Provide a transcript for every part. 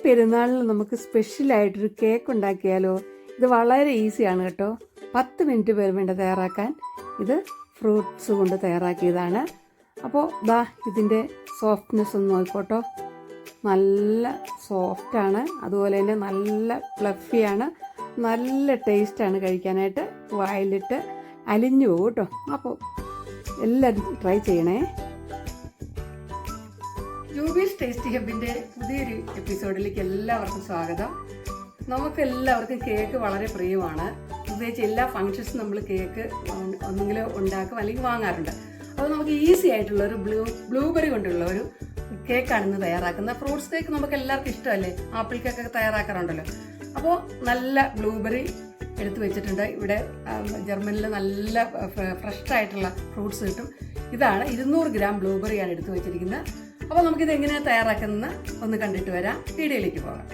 പെരുന്നാളിന് നമുക്ക് സ്പെഷ്യലായിട്ടൊരു കേക്ക് ഉണ്ടാക്കിയാലോ? ഇത് വളരെ ഈസിയാണ് കേട്ടോ. 10 മിനിറ്റ് വേണ്ട തയ്യാറാക്കാൻ. ഇത് ഫ്രൂട്ട്സ് കൊണ്ട് തയ്യാറാക്കിയതാണ്. അപ്പോൾ ഇതിൻ്റെ സോഫ്റ്റ്നെസ് ഒന്ന് നോക്കോട്ടോ. നല്ല സോഫ്റ്റാണ്, അതുപോലെ തന്നെ നല്ല ഫ്ലഫിയാണ്, നല്ല ടേസ്റ്റാണ് കഴിക്കാനായിട്ട്. വായിലിട്ട് അലിഞ്ഞു പോകും കേട്ടോ. അപ്പോൾ എല്ലാവരും ട്രൈ ചെയ്യണേ. ജൂബീസ് ടേസ്റ്റി ഹബിൻ്റെ പുതിയൊരു എപ്പിസോഡിലേക്ക് എല്ലാവർക്കും സ്വാഗതം. നമുക്കെല്ലാവർക്കും കേക്ക് വളരെ പ്രിയമാണ്. പ്രത്യേകിച്ച് എല്ലാ ഫങ്ഷൻസും നമ്മൾ കേക്ക് ഒന്നെങ്കിലും ഉണ്ടാക്കും അല്ലെങ്കിൽ വാങ്ങാറുണ്ട്. അപ്പോൾ നമുക്ക് ഈസി ആയിട്ടുള്ളൊരു ബ്ലൂബെറി കൊണ്ടുള്ള ഒരു കേക്കാണ് ഇന്ന് തയ്യാറാക്കുന്നത്. ഫ്രൂട്ട്സ് കേക്ക് നമുക്ക് എല്ലാവർക്കും ഇഷ്ടമല്ലേ? ആപ്പിൾ കേക്കൊക്കെ തയ്യാറാക്കാറുണ്ടല്ലോ. അപ്പോൾ നല്ല ബ്ലൂബെറി എടുത്ത് വെച്ചിട്ടുണ്ട്. ഇവിടെ ജർമ്മനിൽ നല്ല ഫ്രഷ് ആയിട്ടുള്ള ഫ്രൂട്ട്സ് കിട്ടും. ഇതാണ് 200 ഗ്രാം ബ്ലൂബെറിയാണ് എടുത്ത് വെച്ചിരിക്കുന്നത്. അപ്പോൾ നമുക്കിത് എങ്ങനെയാണ് തയ്യാറാക്കുന്നത് ഒന്ന് കണ്ടിട്ട് വരാം. വീഡിയോയിലേക്ക് പോകാം.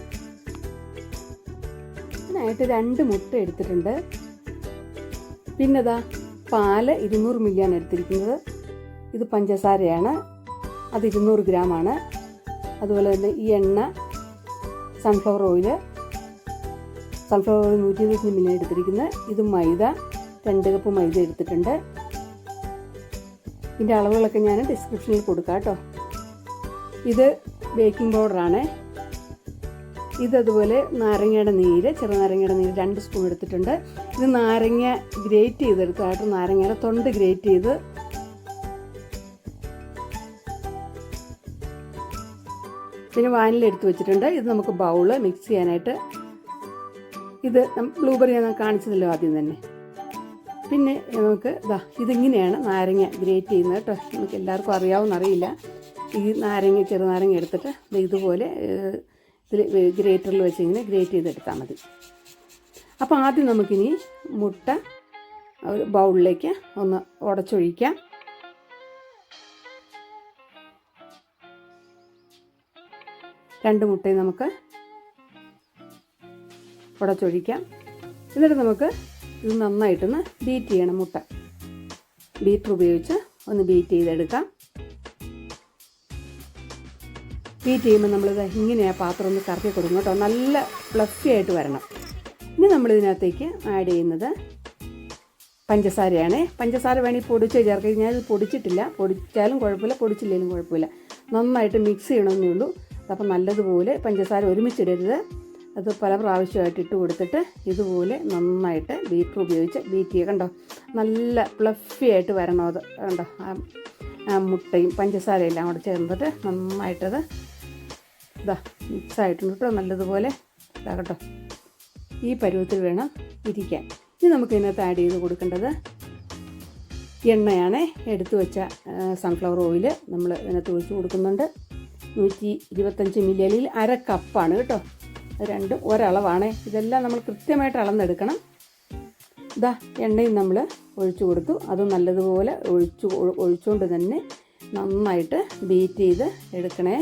ഇതിനായിട്ട് 2 മുട്ട എടുത്തിട്ടുണ്ട്. പിന്നെ പാല് 200 മില്ലിയാണ് എടുത്തിരിക്കുന്നത്. ഇത് പഞ്ചസാരയാണ്, അത് 200 ഗ്രാമാണ്. അതുപോലെ തന്നെ ഈ എണ്ണ സൺഫ്ലവർ ഓയിൽ 125 മില്ലി എടുത്തിരിക്കുന്നത്. ഇത് മൈദ 2 കപ്പ് മൈദ എടുത്തിട്ടുണ്ട്. ഇതിൻ്റെ അളവുകളൊക്കെ ഞാൻ ഡിസ്ക്രിപ്ഷനിൽ കൊടുക്കാം കേട്ടോ. ഇത് ബേക്കിംഗ് പൗഡറാണ്. ഇതതുപോലെ നാരങ്ങയുടെ നീര്, ചെറുനാരങ്ങയുടെ നീര് 2 സ്പൂൺ എടുത്തിട്ടുണ്ട്. ഇത് നാരങ്ങ ഗ്രേറ്റ് ചെയ്തെടുത്തായിട്ട് നാരങ്ങയുടെ തൊണ്ട് ഗ്രേറ്റ് ചെയ്ത് പിന്നെ വാനില എടുത്ത് വെച്ചിട്ടുണ്ട്. ഇത് നമുക്ക് ബൗള് മിക്സ് ചെയ്യാനായിട്ട്. ഇത് ബ്ലൂബെറി ഞാൻ കാണിച്ചതല്ലോ ആദ്യം തന്നെ. പിന്നെ നമുക്ക് ഇതിങ്ങനെയാണ് നാരങ്ങ ഗ്രേറ്റ് ചെയ്യുന്നത് കേട്ടോ. നമുക്ക് എല്ലാവർക്കും അറിയാവുന്നറിയില്ല. ഈ ചെറുനാരങ്ങ എടുത്തിട്ട് ഇതുപോലെ ഇതിൽ ഗ്രേറ്ററിൽ വെച്ച് ഇങ്ങനെ ഗ്രേറ്റ് ചെയ്തെടുത്താൽ മതി. അപ്പോൾ ആദ്യം നമുക്കിനി മുട്ട ഒരു ബൗളിലേക്ക് ഒന്ന് ഉടച്ചൊഴിക്കാം. രണ്ട് മുട്ടയും നമുക്ക് ഉടച്ചൊഴിക്കാം. എന്നിട്ട് നമുക്ക് ഇത് നന്നായിട്ടൊന്ന് ബീറ്റ് ചെയ്യണം. മുട്ട ബീറ്റർ ഉപയോഗിച്ച് ഒന്ന് ബീറ്റ് ചെയ്തെടുക്കാം. ബീറ്റ് ചെയ്യുമ്പോൾ നമ്മളിത് ഇങ്ങനെ പാത്രം ഒന്ന് കറക്കി കൊടുക്കും കേട്ടോ. നല്ല ഫ്ലഫി ആയിട്ട് വരണം. ഇനി നമ്മളിതിനകത്തേക്ക് ആഡ് ചെയ്യുന്നത് പഞ്ചസാരയാണ്. പഞ്ചസാര വേണമെങ്കിൽ പൊടിച്ച് ചേർക്കുക. ഞാനിത് പൊടിച്ചിട്ടില്ല. പൊടിച്ചാലും കുഴപ്പമില്ല, പൊടിച്ചില്ലെങ്കിലും കുഴപ്പമില്ല. നന്നായിട്ട് മിക്സ് ചെയ്യണമെന്നേ ഉള്ളൂ. അപ്പോൾ നല്ലതുപോലെ പഞ്ചസാര ഒരുമിച്ചിടരുത്. അത് പല പ്രാവശ്യമായിട്ട് ഇട്ട് കൊടുത്തിട്ട് ഇതുപോലെ നന്നായിട്ട് ബീറ്റർ ഉപയോഗിച്ച് ബീറ്റ് ചെയ്യുക. കണ്ടോ, നല്ല ഫ്ലഫി ആയിട്ട് വരണം. അത് കണ്ടോ, ആ മുട്ടയും പഞ്ചസാരയും എല്ലാം കൂടെ ചേർന്നിട്ട് നന്നായിട്ടത് മിക്സായിട്ടുണ്ട് കേട്ടോ. നല്ലതുപോലെ കേട്ടോ, ഈ പരുവത്തിൽ വേണം ഇരിക്കാൻ. ഇനി നമുക്ക് ഇതിനകത്ത് ആഡ് ചെയ്ത് കൊടുക്കേണ്ടത് എണ്ണയാണ്. എടുത്തു വെച്ച സൺഫ്ലവർ ഓയിൽ നമ്മൾ ഇതിനകത്ത് ഒഴിച്ച് കൊടുക്കുന്നുണ്ട്. 125 മില്ലി, അല്ലെങ്കിൽ 1/2 കപ്പാണ് കേട്ടോ. രണ്ടും ഒരളവാണ്. ഇതെല്ലാം നമ്മൾ കൃത്യമായിട്ട് അളന്നെടുക്കണം. എണ്ണയും നമ്മൾ ഒഴിച്ചു കൊടുത്തു. അത് നല്ലതുപോലെ ഒഴിച്ചുകൊണ്ട് തന്നെ നന്നായിട്ട് ബീറ്റ് ചെയ്ത് എടുക്കണേ.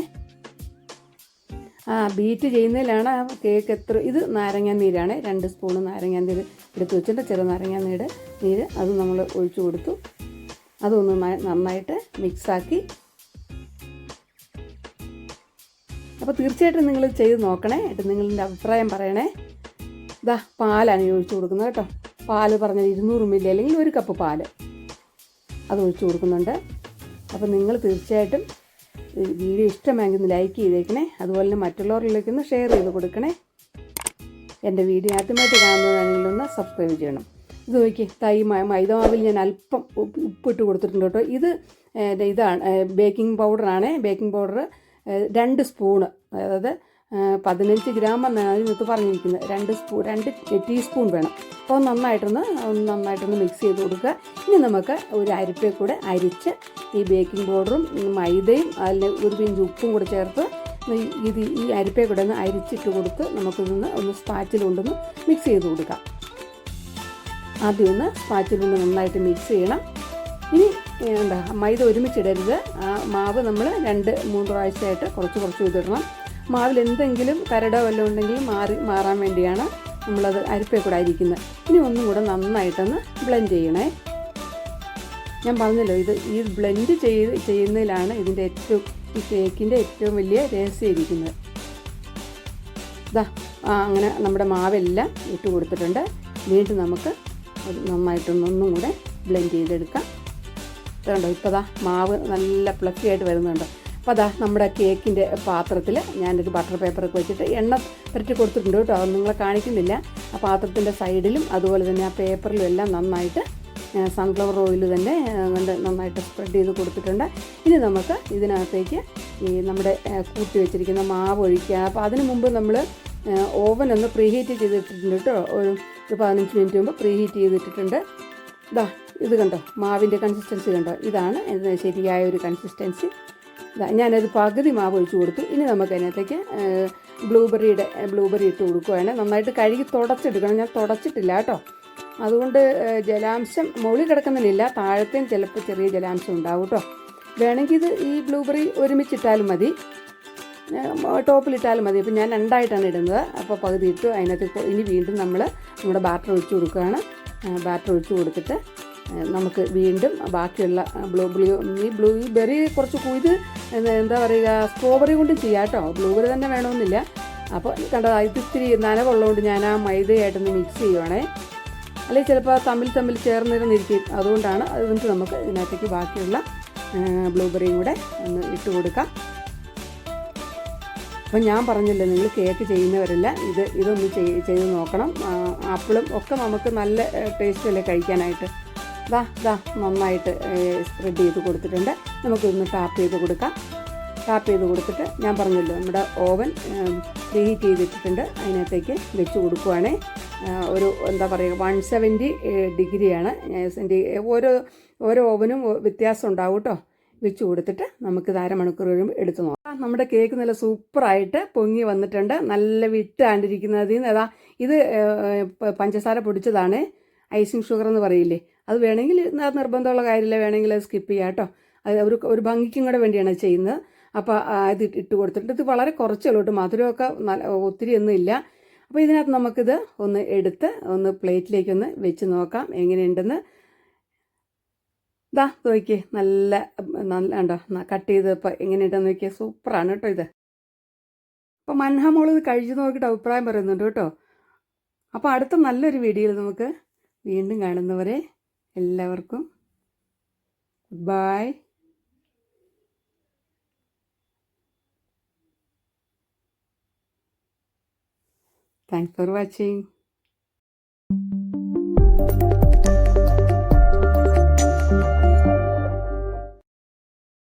ബീറ്റ് ചെയ്യുന്നതിലാണ് ആ കേക്ക് ഇത് നാരങ്ങാ നീരാണ്. 2 സ്പൂണ് നാരങ്ങാ നീര് എടുത്ത് വെച്ചിട്ട് ചെറുനാരങ്ങാ നീര് അത് നമ്മൾ ഒഴിച്ചു കൊടുത്തു. അതൊന്ന് നന്നായിട്ട് മിക്സാക്കി. അപ്പോൾ തീർച്ചയായിട്ടും നിങ്ങൾ ചെയ്ത് നോക്കണേ. എന്നിട്ട് നിങ്ങളുടെ അഭിപ്രായം പറയണേ. പാലാണ് ഒഴിച്ചു കൊടുക്കുന്നത് കേട്ടോ. പാല് പറഞ്ഞാൽ 200 മില്ലി, അല്ലെങ്കിൽ 1 കപ്പ് പാല് അത് ഒഴിച്ചു കൊടുക്കുന്നുണ്ട്. അപ്പോൾ നിങ്ങൾ തീർച്ചയായിട്ടും വീഡിയോ ഇഷ്ടമെങ്കിൽ ഒന്ന് ലൈക്ക് ചെയ്തേക്കണേ. അതുപോലെ തന്നെ മറ്റുള്ളവരിലേക്ക് ഒന്ന് ഷെയർ ചെയ്ത് കൊടുക്കണേ. എൻ്റെ വീഡിയോ ആദ്യമായിട്ട് കാണുന്നതാണെങ്കിൽ ഒന്ന് സബ്സ്ക്രൈബ് ചെയ്യണം. ഇത് നോക്കി, മൈദമാവിൽ ഞാൻ അല്പം ഉപ്പിട്ട് കൊടുത്തിട്ടുണ്ട് കേട്ടോ. ഇതാണ് ബേക്കിംഗ് പൗഡറാണ്. ബേക്കിംഗ് പൗഡർ 2 സ്പൂണ്, അതായത് 15 ഗ്രാം എന്നാണ് ഇതിനകത്ത് പറഞ്ഞിരിക്കുന്നത്. 2 ടീസ്പൂൺ വേണം. അപ്പോൾ നന്നായിട്ടൊന്ന് മിക്സ് ചെയ്ത് കൊടുക്കുക. ഇനി നമുക്ക് ഒരു അരിപ്പയിൽ കൂടെ അരിച്ച് ഈ ബേക്കിംഗ് പൗഡറും മൈദയും അതിൽ ഒരു പിഞ്ച് ഉപ്പും കൂടെ ചേർത്ത് ഈ അരിപ്പയിൽ കൂടെ ഒന്ന് അരിച്ചിട്ട് കൊടുത്ത് നമുക്കിതൊന്ന് സ്പാച്ചിൽ കൊണ്ടൊന്ന് മിക്സ് ചെയ്ത് കൊടുക്കാം. ആദ്യം ഒന്ന് സ്പാച്ചിൽ കൊണ്ട് നന്നായിട്ട് മിക്സ് ചെയ്യണം. ഇനി മൈദ ഒരുമിച്ചിടരുത്. ആ മാവ് നമ്മൾ 2-3 പ്രാവശ്യമായിട്ട് കുറച്ച് ഇതിടണം. മാവിൽ എന്തെങ്കിലും കരടോ വല്ലതും ഉണ്ടെങ്കിൽ മാറാൻ വേണ്ടിയാണ് നമ്മളത് അരിപ്പയിൽ കൂടെ അരിക്കുന്നത്. ഇനി ഒന്നും കൂടെ നന്നായിട്ടൊന്ന് ബ്ലെൻഡ് ചെയ്യണേ. ഞാൻ പറഞ്ഞല്ലോ, ഈ ബ്ലെൻഡ് ചെയ്യുന്നതിലാണ് ഈ കേക്കിൻ്റെ ഏറ്റവും വലിയ രഹസ്യം ഇരിക്കുന്നത്. ഇതാ അങ്ങനെ നമ്മുടെ മാവെല്ലാം ഇട്ട് കൊടുത്തിട്ടുണ്ട്. വീണ്ടും നമുക്ക് നന്നായിട്ടൊന്നും കൂടെ ബ്ലെൻഡ് ചെയ്തെടുക്കാം. കണ്ടോ, ഇപ്പോൾ ദാ മാവ് നല്ല ഫ്ലഫി ആയിട്ട് വരുന്നുണ്ട്. അപ്പോൾ അതാ നമ്മുടെ കേക്കിൻ്റെ പാത്രത്തിൽ ഞാനൊരു ബട്ടർ പേപ്പറൊക്കെ വെച്ചിട്ട് എണ്ണ പുരട്ടി കൊടുത്തിട്ടുണ്ട് കേട്ടോ. അത് നിങ്ങളെ കാണിക്കുന്നില്ല. ആ പാത്രത്തിൻ്റെ സൈഡിലും അതുപോലെ തന്നെ ആ പേപ്പറിലും എല്ലാം നന്നായിട്ട് സൺഫ്ലവർ ഓയിൽ തന്നെ നന്നായിട്ട് സ്പ്രെഡ് ചെയ്ത് കൊടുത്തിട്ടുണ്ട്. ഇനി നമുക്ക് ഇതിനകത്തേക്ക് ഈ നമ്മുടെ കൂട്ടി വെച്ചിരിക്കുന്ന മാവ് ഒഴിക്കുക. അപ്പോൾ അതിന് മുമ്പ് നമ്മൾ ഓവൻ ഒന്ന് പ്രീഹീറ്റ് ചെയ്തിട്ടിട്ടുണ്ട് കേട്ടോ. ഒരു 15 മിനിറ്റ് മുമ്പ് പ്രീഹീറ്റ് ചെയ്തിട്ടിട്ടുണ്ട്. ഇതാ ഇത് കണ്ടോ, മാവിൻ്റെ കൺസിസ്റ്റൻസി കണ്ടോ, ഇതാണ് ശരിയായ ഒരു കൺസിസ്റ്റൻസി. ഇതാ ഞാനത് പകുതി മാവ് ഒഴിച്ച് കൊടുത്തു. ഇനി നമുക്ക് അതിനകത്തേക്ക് ബ്ലൂബെറി ഇട്ട് കൊടുക്കുകയാണ്. നന്നായിട്ട് കഴുകി തുടച്ചെടുക്കണം. ഞാൻ തുടച്ചിട്ടില്ല കേട്ടോ. അതുകൊണ്ട് ജലാംശം മുകളിൽ കിടക്കുന്നില്ല, താഴത്തേയും ചിലപ്പോൾ ചെറിയ ജലാംശം ഉണ്ടാവും കേട്ടോ. വേണമെങ്കിൽ ഇത് ഈ ബ്ലൂബെറി ഒരുമിച്ചിട്ടാലും മതി, ടോപ്പിലിട്ടാലും മതി. അപ്പോൾ ഞാൻ 2ആയിട്ടാണ് ഇടുന്നത്. അപ്പോൾ പകുതി ഇട്ടു. അതിനകത്ത് ഇനി വീണ്ടും നമ്മുടെ ബാറ്റർ ഒഴിച്ച് കൊടുക്കുകയാണ്. ബാറ്റർ ഒഴിച്ച് കൊടുത്തിട്ട് നമുക്ക് വീണ്ടും ബാക്കിയുള്ള ഈ ബ്ലൂബെറി കുറച്ച് ഇത് എന്താ പറയുക, സ്ട്രോബെറി കൊണ്ടും ചെയ്യാം കേട്ടോ. ബ്ലൂബെറി തന്നെ വേണമെന്നില്ല. അപ്പോൾ കണ്ടോ, ഇത് ഇത്തിരി നനവുള്ളതുകൊണ്ട് ഞാൻ ആ മൈദയായിട്ടൊന്ന് മിക്സ് ചെയ്യുവാണേ. അല്ലെങ്കിൽ ചിലപ്പോൾ തമ്മിൽ ചേർന്നിരുന്നിരിക്കും. അതുകൊണ്ടാണ്. അതുകൊണ്ട് നമുക്ക് ഇതിനകത്തേക്ക് ബാക്കിയുള്ള ബ്ലൂബെറിയും കൂടെ ഒന്ന് ഇട്ട് കൊടുക്കാം. അപ്പം ഞാൻ പറഞ്ഞില്ലേ, നിങ്ങൾ കേക്ക് ചെയ്യുന്നവരല്ല ഇതൊന്ന് ചെയ്ത് നോക്കണം. ആപ്പിളും ഒക്കെ നമുക്ക് നല്ല ടേസ്റ്റല്ലേ കഴിക്കാനായിട്ട്. നന്നായിട്ട് സ്പ്രെഡ് ചെയ്ത് കൊടുത്തിട്ടുണ്ട്. നമുക്കിതൊന്ന് ടാപ്പ് ചെയ്ത് കൊടുക്കാം. ടാപ്പ് ചെയ്ത് കൊടുത്തിട്ട് ഞാൻ പറഞ്ഞല്ലോ, നമ്മുടെ ഓവൻ പ്രീഹീറ്റ് ചെയ്തിട്ടിട്ടുണ്ട്. അതിനകത്തേക്ക് വെച്ച് കൊടുക്കുവാണേ. ഒരു എന്താ പറയുക, 170 ഡിഗ്രിയാണ്. ഓരോ ഓവനും വ്യത്യാസം ഉണ്ടാവും കേട്ടോ. വെച്ച് കൊടുത്തിട്ട് നമുക്കിത് അരമണിക്കൂർ കഴിയുമ്പോൾ എടുത്ത് നോക്കാം. നമ്മുടെ കേക്ക് നല്ല സൂപ്പറായിട്ട് പൊങ്ങി വന്നിട്ടുണ്ട്. നല്ല വിട്ടാണ്ടിരിക്കുന്നത്. ഇത് പഞ്ചസാര പൊടിച്ചതാണ്, ഐസിങ് ഷുഗർ എന്ന് പറയില്ലേ. അത് വേണമെങ്കിൽ അത് നിർബന്ധമുള്ള കാര്യമില്ല, വേണമെങ്കിൽ അത് സ്കിപ്പ് ചെയ്യാം കേട്ടോ. അത് ഒരു ഭംഗിക്കും കൂടെ വേണ്ടിയാണ് ചെയ്യുന്നത്. അപ്പോൾ ഇത് ഇട്ട് കൊടുത്തിട്ട് ഇത് വളരെ കുറച്ചുള്ളൂ. മധുരമൊക്കെ ഒത്തിരി ഒന്നും ഇല്ല. അപ്പോൾ ഇതിനകത്ത് നമുക്കിത് ഒന്ന് എടുത്ത് ഒന്ന് പ്ലേറ്റിലേക്കൊന്ന് വെച്ച് നോക്കാം എങ്ങനെയുണ്ടെന്ന്. നോക്കിയേ, നല്ല ഉണ്ടോ, കട്ട് ചെയ്തപ്പോൾ എങ്ങനെയുണ്ടെന്ന് നോക്കിയേ, സൂപ്പറാണ് കേട്ടോ ഇത്. അപ്പോൾ മൻഹമോൾ ഇത് കഴിച്ച് നോക്കിയിട്ട് അഭിപ്രായം പറയുന്നുണ്ട് കേട്ടോ. അപ്പോൾ അടുത്ത നല്ലൊരു വീഡിയോയിൽ നമുക്ക് വീണ്ടും കാണുന്നവരെ എല്ലാവർക്കും good bye. Thanks for watching.